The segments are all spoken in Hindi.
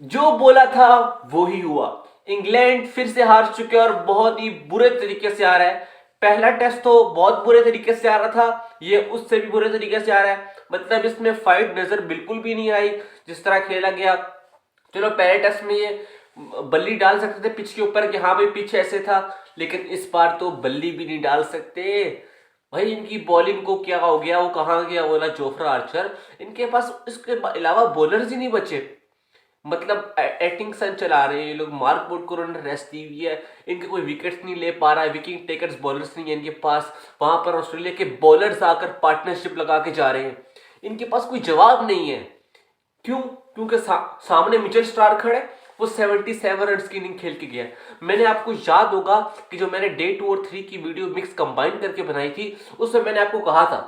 जो बोला था वो ही हुआ। इंग्लैंड फिर से हार चुके हैं और बहुत ही बुरे तरीके से आ रहा है। पहला टेस्ट तो बहुत बुरे तरीके से आ रहा था, ये उससे भी बुरे तरीके से आ रहा है। मतलब इसमें फाइट नजर बिल्कुल भी नहीं आई जिस तरह खेला गया। चलो पहले टेस्ट में ये बल्ली डाल सकते थे पिच के ऊपर कि हाँ भाई पिच ऐसे था, लेकिन इस बार तो बल्ली भी नहीं डाल सकते। भाई इनकी बॉलिंग को क्या हो गया, वो कहाँ गया बोला जोफ्रा आर्चर। इनके पास इसके अलावा बॉलर्स ही नहीं बचे। मतलब एटिंगसन चला रहे हैं ये लोग, मार्क वुड को उन्होंने रेस्ट दी हुई है। इनके कोई विकेट्स नहीं ले पा रहा है, विकेट टेकर्स बॉलर्स नहीं है इनके पास। वहां पर ऑस्ट्रेलिया के बॉलर्स आकर पार्टनरशिप लगा के जा रहे हैं, इनके पास कोई जवाब नहीं है। क्यों? क्योंकि सामने मिचेल स्टार्क खड़े, वो 77 रन की इनिंग खेल के गया। मैंने आपको याद होगा कि जो मैंने डे 2 और 3 की वीडियो मिक्स कंबाइन करके बनाई थी, उसमें मैंने आपको कहा था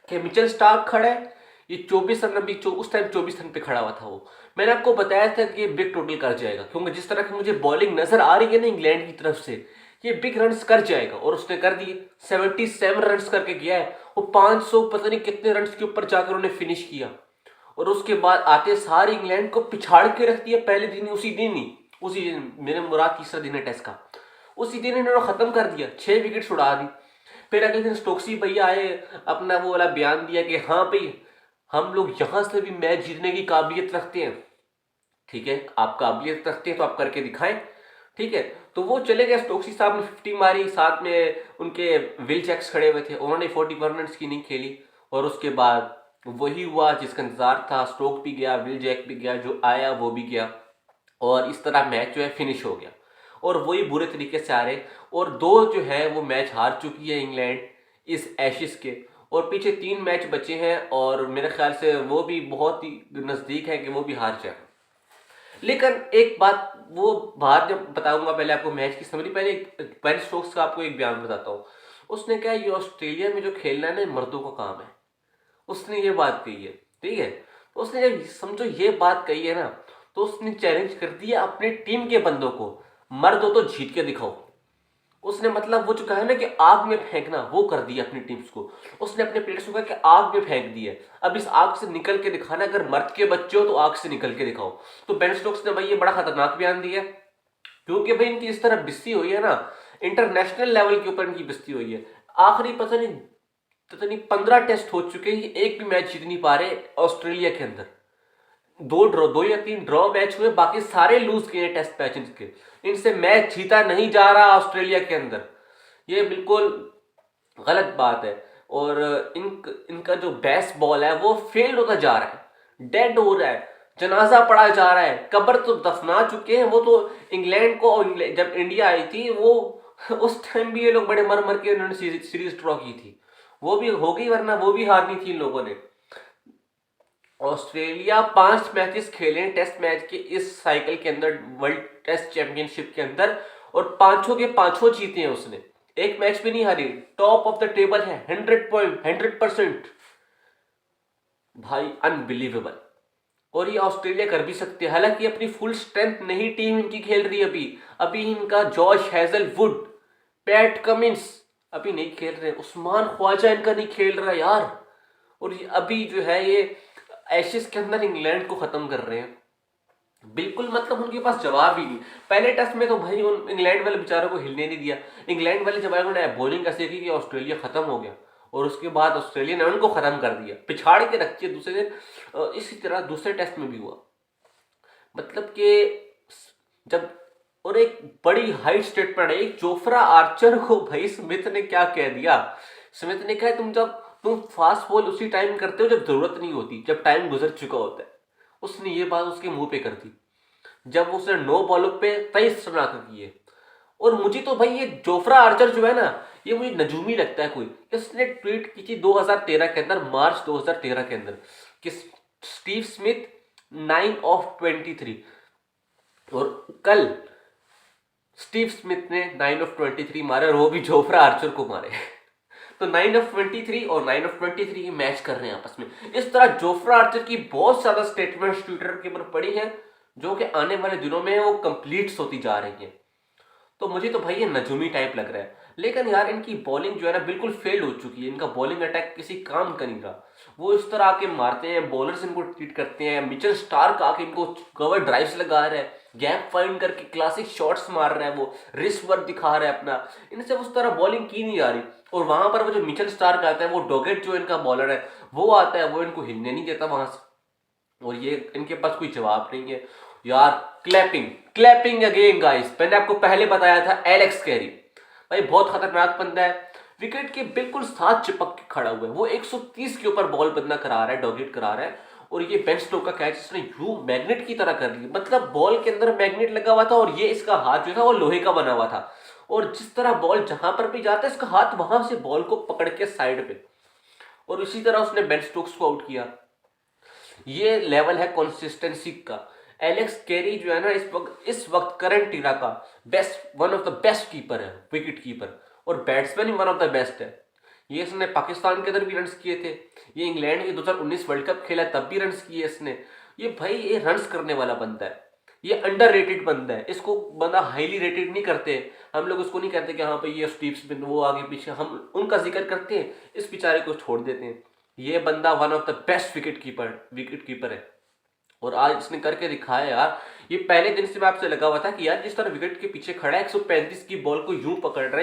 कि मिचेल स्टार्क खड़ा है, ये 24 रन अभी उस टाइम 24 रन पे खड़ा हुआ था वो। मैंने आपको बताया था कि ये बिग टोटल कर जाएगा, क्योंकि जिस तरह की मुझे बॉलिंग नजर आ रही है ना इंग्लैंड की तरफ से, ये बिग रन्स कर जाएगा। और उसने कर दिए, 77 रन करके गया है वो। 500 पता नहीं कितने रन के ऊपर जाकर उन्हें फिनिश किया। और उसके बाद आते सारे इंग्लैंड को पिछाड़ के रख दिया पहले दिन, उसी दिन मेरे मुराद तीसरा दिन है टेस्ट का, उसी दिन इन्होंने खत्म कर दिया, 6 विकेट उड़ा दी। फिर अगले दिन स्टोक्सी भैया आए, अपना वो वाला बयान दिया कि हाँ भाई हम लोग यहां से भी मैच जीतने की काबिलियत रखते हैं। ठीक है, आप काबिलियत रखते हैं तो आप करके दिखाएं। ठीक है, तो वो चले गए। स्टोक्सी साहब ने 50 मारी, साथ में उनके विल जैक्स खड़े हुए थे, उन्होंने 41 रन की इनिंग खेली। और उसके बाद वही हुआ जिसका इंतजार था, स्टोक भी गया, विल जैक भी गया, जो आया वो भी गया। और इस तरह मैच जो है फिनिश हो गया। और वही बुरे तरीके से आ रहे। और दो जो है वो मैच हार चुकी है इंग्लैंड इस एशिस के। और पीछे 3 मैच बचे हैं और मेरे ख्याल से वो भी बहुत ही नजदीक है कि वो भी हार जाए। लेकिन एक बात, वो बाहर जब बताऊंगा, पहले आपको मैच की समरी, पहले बेन स्टोक्स का आपको एक बयान बताता हूँ। उसने कहा ये ऑस्ट्रेलिया में जो खेलना है ना मर्दों का काम है, उसने ये बात कही है। ठीक है, तो उसने जब समझो ये बात कही है ना, तो उसने चैलेंज कर दिया अपनी टीम के बंदों को, मर्द हो तो जीत के दिखाओ। उसने मतलब वो जो कहा है ना कि आग में फेंकना, वो कर दिया अपनी टीम्स को। उसने अपने प्लेयर्स को कहा कि आग में फेंक दिया, अब इस आग से निकल के दिखाना, अगर मर्द के बच्चे हो तो आग से निकल के दिखाओ। तो बेन स्टोक्स ने भाई ये बड़ा खतरनाक बयान दिया, क्योंकि भाई इनकी इस तरह बिस्ती हुई है ना, इंटरनेशनल लेवल के ऊपर इनकी बिस्ती हुई है। आखिरी पता नहीं 15 टेस्ट हो चुके हैं, एक भी मैच जीत नहीं पा रहे ऑस्ट्रेलिया के अंदर। दो या तीन ड्रॉ मैच हुए, बाकी सारे लूज किए टेस्ट मैच इनके। इनसे मैच जीता नहीं जा रहा ऑस्ट्रेलिया के अंदर, ये बिल्कुल गलत बात है। और इनका जो बेस्ट बॉल है वो फेल होता जा रहा है, डेड हो रहा है, जनाजा पड़ा जा रहा है। कब्र तो दफना चुके हैं वो तो। इंग्लैंड को जब इंडिया आई थी वो उस टाइम भी ये लोग बड़े मर मर के उन्होंने सीरीज ड्रॉ की थी, वो भी हो गई, वरना वो भी हारनी थी इन लोगों ने। ऑस्ट्रेलिया 5 मैचेस खेले टेस्ट मैच के इस साइकिल के अंदर, वर्ल्ड टेस्ट चैंपियनशिप के अंदर, और पांचों के पांचों जीते हैं उसने, एक मैच भी नहीं हारी। टॉप ऑफ द टेबल है, 100% भाई, अनबिलीवेबल। और ये ऑस्ट्रेलिया कर भी सकते हैं, हालांकि अपनी फुल स्ट्रेंथ नहीं टीम इनकी खेल रही अभी। अभी इनका जॉश हैजलवुड, पैट कमिंस अभी नहीं खेल रहे, उस्मान ख्वाजा इनका नहीं खेल रहा यार। और ये अभी जो है ये एशिस के अंदर इंग्लैंड को खत्म कर रहे हैं, बिल्कुल मतलब उनके पास जवाब ही नहीं। पहले टेस्ट में तो भाई उन इंग्लैंड वाले बेचारों को हिलने नहीं दिया। इंग्लैंड वाले जब उन्होंने बॉलिंग ऐसे की कि ऑस्ट्रेलिया खत्म हो गया, और उसके बाद ऑस्ट्रेलिया ने उनको खत्म कर दिया, पिछाड़ के रखी दूसरे दिन। इसी तरह दूसरे टेस्ट में भी हुआ। मतलब कि जब, और एक बड़ी हाइट स्टेटमेंट है, एक जोफ्रा आर्चर को भाई स्मिथ ने क्या कह दिया। स्मिथ ने कहा तुम फास्ट बॉल उसी टाइम करते हो जब जरूरत नहीं होती, जब टाइम गुजर चुका होता है। उसने ये बात उसके मुंह पे कर दी जब उसने 9 बॉलों पे 23 रन आकर किए। और मुझे तो भाई ये जोफ्रा आर्चर जो है ना, ये मुझे नजूमी लगता है कोई। इसने ट्वीट की थी 2013 के अंदर, मार्च 2013 के अंदर, कि स्टीव स्मिथ 9 ऑफ 23, और कल स्टीव स्मिथ ने 9 ऑफ 23 मारे, और वो भी जोफ्रा आर्चर को मारे। तो 9 ऑफ 23 और 9 ऑफ 23 ही मैच कर रहे हैं आपस में। इस तरह जोफ्रा आर्चर की बहुत ज्यादा स्टेटमेंट्स ट्विटर के ऊपर पड़ी हैं, जो कि आने वाले दिनों में वो कंप्लीट होती जा रही हैं। तो मुझे तो भाई ये नजूमी टाइप लग रहा है। लेकिन यार इनकी बॉलिंग जो है ना बिल्कुल फेल हो चुकी है, इनका बॉलिंग अटैक किसी काम का नहीं रहा। वो इस तरह आके मारते हैं, बॉलर्स इनको ट्रीट करते हैं, मिचेल स्टार्क आके इनको कवर ड्राइव्स लगा रहा है, गैप फाइंड करके क्लासिक शॉट्स मार रहा है, वो रिस्ट वर्क दिखा रहा है अपना। इनसे उस तरह बॉलिंग की नहीं जा रही। और वहां पर वो जो मिचेल स्टार्क आता है, वो डॉगेट जो इनका बॉलर है वो आता है, वो इनको हिलने नहीं देता वहां से, और ये इनके पास कोई जवाब नहीं है यार। क्लैपिंग क्लैपिंग अगेन गाइस, मैंने आपको पहले बताया था एलेक्स कैरी भाई बहुत खतरनाक बंदा है, विकेट के बिल्कुल साथ चिपक के खड़ा हुआ है, वो 130 के ऊपर बॉल बंदा करा रहा है, डॉगेट करा रहा है, और ये बेन स्टोक का कैच इसने यू मैग्नेट की तरह कर लिया, मतलब बॉल के अंदर मैग्नेट लगा हुआ था और ये इसका हाथ जो था वो लोहे का बना हुआ था, और जिस तरह बॉल जहां पर भी जाता है इसका हाथ वहां से बॉल को पकड़ के साइड पे, और इसी तरह उसने बेन स्टोक्स को आउट किया। ये लेवल है कंसिस्टेंसी का। एलेक्स कैरी जो है ना इस वक्त करंट इरा का best, one of the best keeper है, विकेट कीपर, और batsman he one of the best है। ये इसने पाकिस्तान के अंदर भी रन्स किए थे, ये इंग्लैंड के 2019 वर्ल्ड कप खेला तब भी रन्स किए इसने। ये भाई ये रन्स करने वाला बंदा है, ये अंडररेटेड बंदा है, इसको बंदा हाईली रेटेड नहीं करते। हम लोग उसको नहीं कहते कि हाँ भाई ये स्टीव स्मिथ वो आगे पीछे, हम उनका जिक्र करते हैं, इस बेचारे को छोड़ देते हैं। ये बंदा one of the best wicket keeper है, और आज इसने करके दिखाया यार। ये पहले दिन से मैं आपसे लगा हुआ था कि यार जिस तरह विकेट के पीछे खड़ा है, 135 की बॉल को यूं पकड़ रहा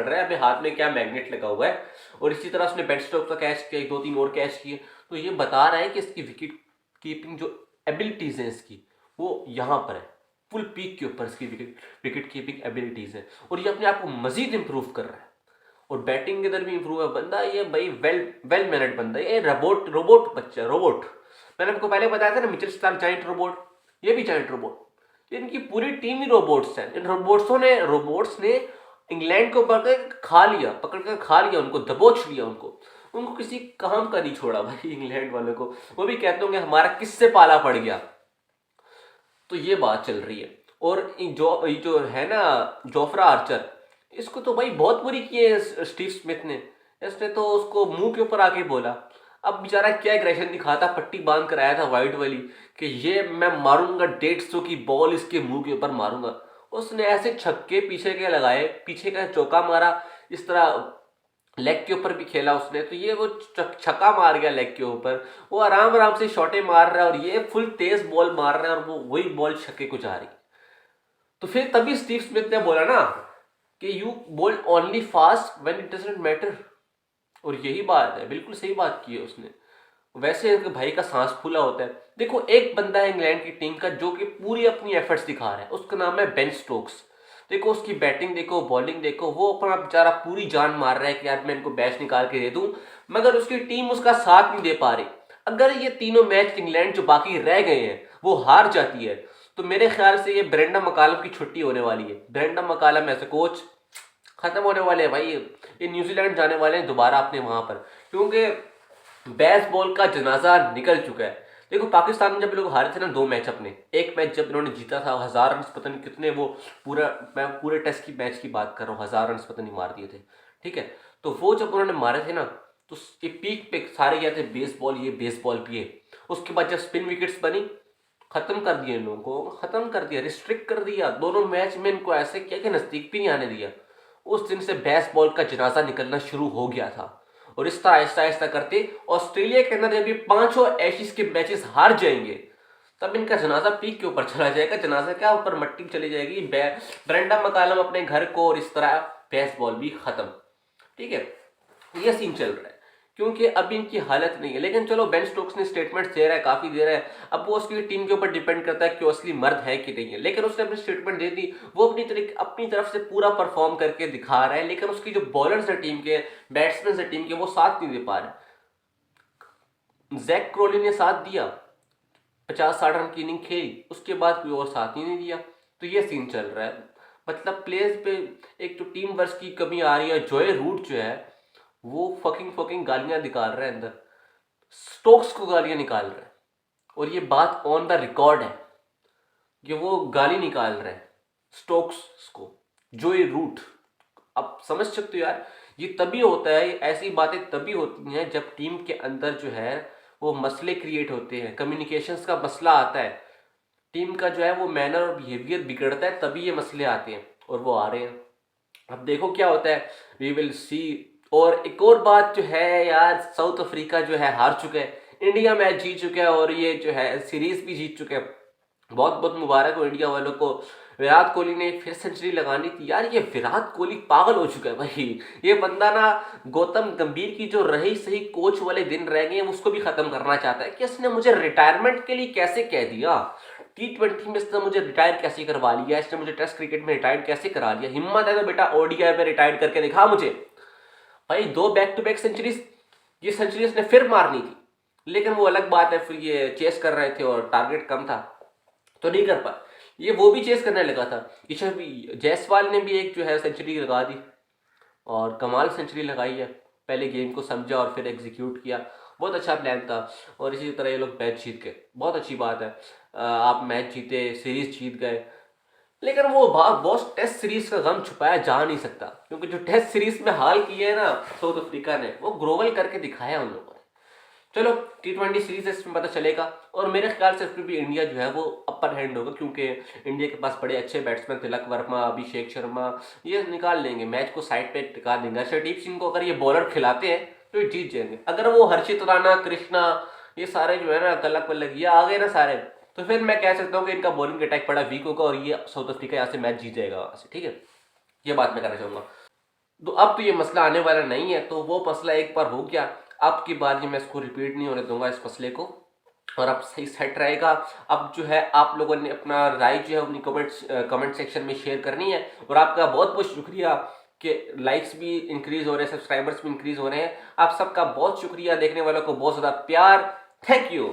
है, अबे हाथ में क्या मैग्नेट लगा हुआ है, और इसी तरह उसने बेन स्टोक्स का कैच किया, 2-3 और कैच किए, तो ये बता रहा है कि इसकी विकेट कीपिंग जो एबिलिटीज है इसकी वो यहाँ पर है, फुल पीक के ऊपर इसकी विकेट कीपिंग एबिलिटीज है, और ये अपने आप को मजीद इंप्रूव कर रहा है, और बैटिंग के अंदर भी इंप्रूव है बंदा। ये भाई वेल मैनेड बंदा है, ये रोबोट बच्चा, रोबोट। मैंने आपको पहले बताया था ना मिचेल स्टार्क जायंट रोबोट, ये भी जायंट रोबोट, इनकी पूरी टीम ही रोबोट्स है। इन रोबोट्स ने इंग्लैंड को पकड़ कर खा लिया, उनको दबोच लिया, उनको किसी काम का नहीं छोड़ा भाई इंग्लैंड वालों को। वो भी कहते होंगे हमारा किससे पाला पड़ गया। तो ये बात चल रही है। और जो है ना जोफ्रा आर्चर, इसको तो भाई बहुत बुरी की है स्टीव स्मिथ ने, इसने तो उसको मुंह के ऊपर आके बोला। अब बेचारा क्या एग्रेशन दिखाता, पट्टी बांध कर आया था वाइट वाली कि ये मैं मारूंगा 150 की बॉल इसके मुंह के ऊपर मारूंगा। उसने ऐसे छक्के पीछे के लगाए, पीछे का चौका मारा, इस तरह लेग के ऊपर भी खेला उसने, तो ये वो छक्का मार गया लेग के ऊपर, वो आराम आराम से शॉटे मार रहा है, और ये फुल तेज बॉल मार रहा है, और वो वही बॉल छक्के को जा रही। तो फिर तभी स्टीव स्मिथ ने बोला ना कि यू बोल only fast when it doesn't matter, और यही बात है, बिल्कुल सही बात की है उसने। वैसे भाई का सांस फूला होता है। देखो एक बंदा है इंग्लैंड की टीम का जो कि पूरी अपनी एफर्ट्स दिखा रहा है, उसका नाम है बेन स्टोक्स। देखो उसकी बैटिंग देखो, बॉलिंग देखो, वो अपना बेचारा पूरी जान मार रहा है कि यार मैं इनको मैच निकाल के दे दूं, मगर उसकी टीम उसका साथ नहीं दे पा रही। अगर ये तीनों मैच इंग्लैंड जो बाकी रह गए हैं वो हार जाती है, तो मेरे ख्याल से ये ब्रेंडन मकालम की छुट्टी होने वाली है। ब्रेंडन मकालम एज ए कोच खत्म होने वाले हैं भाई, ये न्यूजीलैंड जाने वाले हैं दोबारा अपने वहां पर, क्योंकि बेसबॉल का जनाजा निकल चुका है। देखो पाकिस्तान में जब लोग हारे थे ना 2 मैच अपने, एक मैच जब इन्होंने जीता था 1000 रन पता नहीं कितने, वो मैं पूरे टेस्ट की मैच की बात कर रहा हूँ, 1000 रन पता नहीं मार दिए थे, ठीक है। तो वो जब उन्होंने मारे थे ना, तो ये पीक पे सारे गए थे बेसबॉल भी है। उसके बाद जब स्पिन विकेट्स बनी, खत्म कर दिया इन लोगों को, खत्म कर दिया, रिस्ट्रिक्ट कर दिया, दोनों मैच में इनको ऐसे किया कि नजदीक भी नहीं आने दिया। उस दिन से बेसबॉल का जनाजा निकलना शुरू हो गया था, और इस तरह आहिस्ता आहिस्ता करते ऑस्ट्रेलिया के अंदर जब ये 5 एशिज के मैचेस हार जाएंगे, तब इनका जनाजा पीक के ऊपर चला जाएगा। जनाजा क्या ऊपर मट्टी चली जाएगी, ब्रेंडन मकालम अपने घर को, और इस तरह बेसबॉल भी खत्म। ठीक है, ये सीन चल रहा है, क्योंकि अभी इनकी हालत नहीं है। लेकिन चलो बेन स्टोक्स ने स्टेटमेंट दे रहा है, काफी दे रहा है, अब वो उसकी टीम के ऊपर डिपेंड करता है कि वो असली मर्द है कि नहीं है। लेकिन उसने अपनी स्टेटमेंट दे दी, वो अपनी तरफ से पूरा परफॉर्म करके दिखा रहा है, लेकिन उसकी जो बॉलर्स है टीम के, बैट्समैन है टीम के, वो साथ नहीं दे पा रहे। जैक क्रोली ने साथ दिया, 50-60 रन की इनिंग खेली, उसके बाद कोई और साथ ही नहीं दिया। तो ये सीन चल रहा है, मतलब प्लेयर्स पे एक तो टीम वर्क की कमी आ रही है। जॉय रूट जो है वो फकिंग गालियां निकाल रहा है अंदर, स्टोक्स को गालियां निकाल रहा है, और ये बात ऑन द रिकॉर्ड है कि वो गाली निकाल रहा है स्टोक्स को, जॉय रूट। अब समझ सकते हो यार, ये तभी होता है, ऐसी बातें तभी होती हैं जब टीम के अंदर जो है वो मसले क्रिएट होते हैं, कम्युनिकेशंस का मसला आता है, टीम का जो है वो मैनर और बिहेवियर बिगड़ता है, तभी ये मसले आते हैं, और वो आ रहे हैं। अब देखो क्या होता है, वी विल सी। और एक और बात जो है यार, साउथ अफ्रीका जो है हार चुका है, इंडिया मैच जीत चुका है और ये जो है सीरीज भी जीत चुके हैं। बहुत बहुत मुबारक हो इंडिया वालों को। विराट कोहली ने फिर सेंचुरी लगानी थी यार, ये विराट कोहली पागल हो चुका है भाई। ये बंदा ना गौतम गंभीर की जो रही सही कोच वाले दिन रह गए हैं उसको भी खत्म करना चाहता है कि इसने मुझे रिटायरमेंट के लिए कैसे कह दिया। T20 में इसने मुझे रिटायर कैसे करवा लिया, इसने मुझे टेस्ट क्रिकेट में रिटायर कैसे करा लिया। हिम्मत है तो बेटा ओडीआई पे रिटायर करके दिखा मुझे। भाई 2 बैक-टू-बैक सेंचुरीज, ये सेंचुरी इसने फिर मारनी थी, लेकिन वो अलग बात है, फिर ये चेस कर रहे थे और टारगेट कम था तो नहीं कर पाए। ये वो भी चेस करने लगा था, ईशा भी, जायसवाल ने भी एक जो है सेंचुरी लगा दी और कमाल सेंचुरी लगाई है। पहले गेम को समझा और फिर एग्जीक्यूट किया, बहुत अच्छा प्लान था। और इसी तरह ये लोग मैच जीत गए, बहुत अच्छी बात है। आप मैच जीते, सीरीज जीत गए, लेकिन वो बॉस टेस्ट सीरीज का गम छुपाया जा नहीं सकता, क्योंकि जो टेस्ट सीरीज में हाल किए है ना साउथ अफ्रीका ने, वो ग्लोबल करके दिखाया उन लोगों ने। चलो T20 सीरीज इसमें पता चलेगा। और मेरे ख्याल से इसमें भी इंडिया जो है वो अपर हैंड होगा, क्योंकि इंडिया के पास बड़े अच्छे बैट्समैन, तिलक वर्मा, अभिषेक शर्मा, ये निकाल लेंगे, मैच को साइड पे टिका देंगे। हर्षदीप सिंह को अगर ये बॉलर खिलाते हैं तो ये जीत जाएंगे। अगर वो हर्षित राणा, कृष्णा, ये सारे जो है ना कलक वल्लक ये आ गए ना सारे, तो फिर मैं कह सकता हूँ कि इनका बॉलिंग अटैक बड़ा वीक होगा और ये साउथ अफ्रीका यहाँ से मैच जीत जाएगा वहां से, ठीक है। ये बात मैं करना चाहूंगा। तो अब तो ये मसला आने वाला नहीं है, तो वो मसला एक बार हो गया, अब की बार ये मैं इसको रिपीट नहीं होने दूंगा इस मसले को, और अब सही सेट रहेगा। अब जो है आप लोगों ने अपना राय जो है अपनी कमेंट सेक्शन में शेयर करनी है। और आपका बहुत बहुत शुक्रिया कि लाइक्स भी इंक्रीज हो रहे हैं, सब्सक्राइबर्स भी इंक्रीज हो रहे हैं। आप सबका बहुत शुक्रिया, देखने वालों को बहुत ज़्यादा प्यार। Thank you.